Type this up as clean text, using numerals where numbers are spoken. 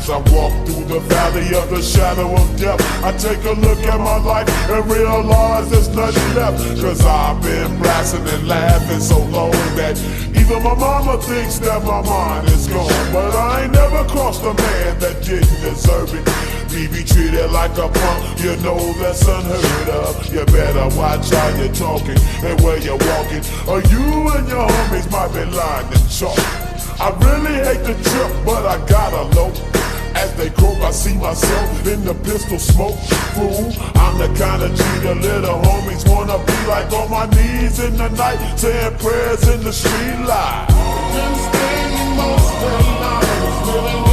As I walk through the valley of the shadow of death, I take a look at my life and realize there's nothing left. Cause I've been blasting and laughing so long that even my mama thinks that my mind is gone. But I ain't never crossed a man that didn't deserve it. Be treated like a punk, you know that's unheard of. You better watch how you're talking and where you're walking, or you and your homies might be lying in chalk. I really hate the trip, but I gotta low. As they croak, I see myself in the pistol smoke. Fool, I'm the kind of G the little homies wanna be like, on my knees in the night, saying prayers in the street light. Been staying most of the night,